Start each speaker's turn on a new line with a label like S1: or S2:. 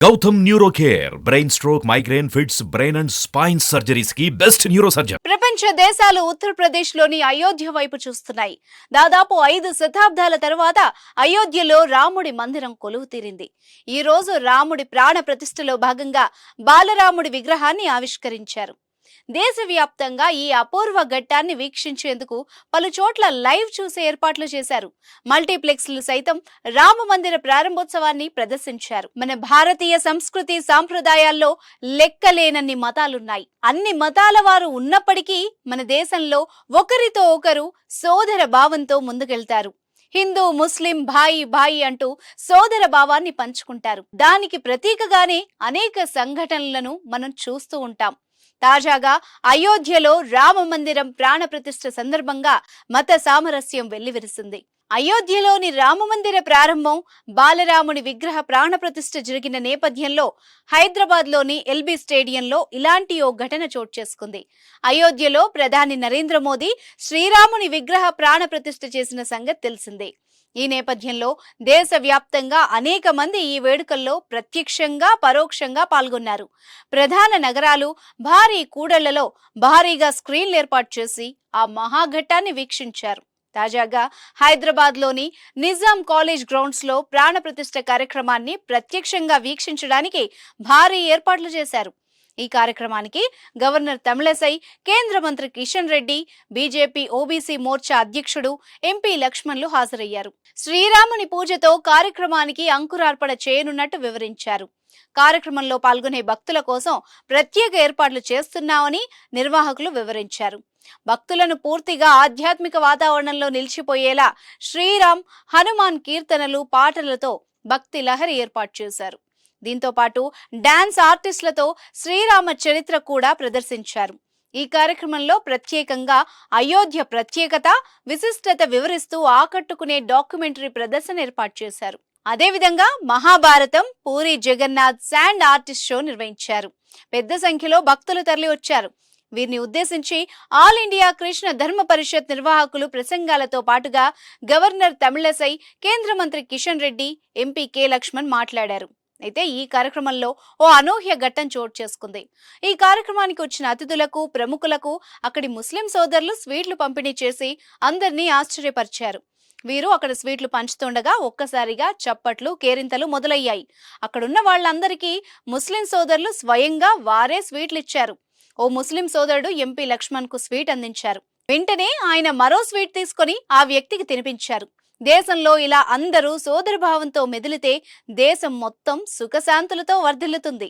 S1: Gautam neuro care brain stroke migraine fits brain and spine surgeries కి best neuro surgeon.
S2: ప్రపంచ దేశాలు ఉత్తరప్రదేశ్ లోని అయోధ్య వైపు చూస్తున్నాయి. దాదాపు 5 శతాబ్దాల తర్వాత అయోధ్యలో రాముడి మందిరం కొలువు తీరింది. ఈ రోజు రాముడి ప్రాణ ప్రతిష్ఠలో భాగంగా బాలరాముడి విగ్రహాన్ని ఆవిష్కరించారు. దేశవ్యాప్తంగా ఈ అపూర్వ ఘట్టాన్ని వీక్షించేందుకు పలు చోట్ల లైవ్ చూసే ఏర్పాట్లు చేశారు. మల్టీప్లెక్స్లు సైతం రామ మందిర ప్రారంభోత్సవాన్ని ప్రదర్శించారు. మన భారతీయ సంస్కృతి సాంప్రదాయాల్లో లెక్కలేనన్ని మతాలున్నాయి. అన్ని మతాల వారు ఉన్నప్పటికీ మన దేశంలో ఒకరితో ఒకరు సోదర భావంతో ముందుకెళ్తారు. హిందూ ముస్లిం భాయి భాయి అంటూ సోదర భావాన్ని పంచుకుంటారు. దానికి ప్రతీకగానే అనేక సంఘటనలను మనం చూస్తూ ఉంటాం. తాజాగా అయోధ్యలో రామ మందిరం ప్రాణ ప్రతిష్ఠ సందర్భంగా మత సామరస్యం వెల్లివిరిసింది. అయోధ్యలోని రామమందిర ప్రారంభం, బాలరాముని విగ్రహ ప్రాణ ప్రతిష్ఠ జరిగిన నేపథ్యంలో హైదరాబాద్లోని ఎల్బీ స్టేడియంలో ఇలాంటి ఓ ఘటన చోటు చేసుకుంది. అయోధ్యలో ప్రధాని నరేంద్ర మోదీ శ్రీరాముని విగ్రహ ప్రాణ ప్రతిష్ఠ చేసిన సంగతి తెలిసిందే. ఈ నేపథ్యంలో దేశవ్యాప్తంగా అనేక మంది ఈ వేడుకల్లో ప్రత్యక్షంగా పరోక్షంగా పాల్గొన్నారు. ప్రధాన నగరాలు, భారీ కూడళ్లలో భారీగా స్క్రీన్లు ఏర్పాటు చేసి ఆ మహాఘట్టాన్ని వీక్షించారు. తాజాగా హైదరాబాద్లోని నిజాం కాలేజ్ గ్రౌండ్స్ లో ప్రాణ ప్రతిష్ఠ కార్యక్రమాన్ని ప్రత్యక్షంగా వీక్షించడానికి భారీ ఏర్పాట్లు చేశారు. ఈ కార్యక్రమానికి గవర్నర్ తమిళసై, కేంద్ర మంత్రి కిషన్ రెడ్డి, బీజేపీ ఓబీసీ మోర్చా అధ్యక్షుడు ఎంపీ లక్ష్మణ్లు హాజరయ్యారు. శ్రీరాముని పూజతో కార్యక్రమానికి అంకురార్పణ చేయనున్నట్టు వివరించారు. కార్యక్రమంలో పాల్గొనే భక్తుల కోసం ప్రత్యేక ఏర్పాట్లు చేస్తున్నామని నిర్వాహకులు వివరించారు. భక్తులను పూర్తిగా ఆధ్యాత్మిక వాతావరణంలో నిలిచిపోయేలా శ్రీరామ్, హనుమాన్ కీర్తనలు, పాటలతో భక్తి లహరి ఏర్పాటు చేశారు. దీంతో పాటు డాన్స్ ఆర్టిస్టులతో శ్రీరామ చరిత్ర కూడా ప్రదర్శించారు. ఈ కార్యక్రమంలో ప్రత్యేకంగా అయోధ్య ప్రత్యేకత, విశిష్టత వివరిస్తూ ఆకట్టుకునే డాక్యుమెంటరీ ప్రదర్శన ఏర్పాటు చేశారు. అదేవిధంగా మహాభారతం, Puri Jagannath sand artist show నిర్వహించారు. పెద్ద సంఖ్యలో భక్తులు తరలి వచ్చారు. వీరిని ఉద్దేశించి ఆల్ ఇండియా కృష్ణ ధర్మ పరిషత్ నిర్వాహకులు ప్రసంగాలతో పాటుగా గవర్నర్ తమిళసై, కేంద్ర మంత్రి కిషన్ రెడ్డి, ఎంపీ కె లక్ష్మణ్ మాట్లాడారు. అయితే ఈ కార్యక్రమంలో ఓ అనూహ్య ఘట్టం చోటు చేసుకుంది. ఈ కార్యక్రమానికి వచ్చిన అతిథులకు, ప్రముఖులకు అక్కడి ముస్లిం సోదరులు స్వీట్లు పంపిణీ చేసి అందరినీ ఆశ్చర్యపరిచారు. వీరు అక్కడ స్వీట్లు పంచుతుండగా ఒక్కసారిగా చప్పట్లు, కేరింతలు మొదలయ్యాయి. అక్కడున్న వాళ్ళందరికీ ముస్లిం సోదరులు స్వయంగా వారే స్వీట్లు ఇచ్చారు. ఓ ముస్లిం సోదరుడు ఎంపీ లక్ష్మణ్ కు స్వీట్ అందించారు. వెంటనే ఆయన మరో స్వీట్ తీసుకొని ఆ వ్యక్తికి తినిపించారు. దేశంలో ఇలా అందరూ సోదరభావంతో మెదిలితే దేశం మొత్తం సుఖశాంతులతో వర్ధిల్లుతుంది.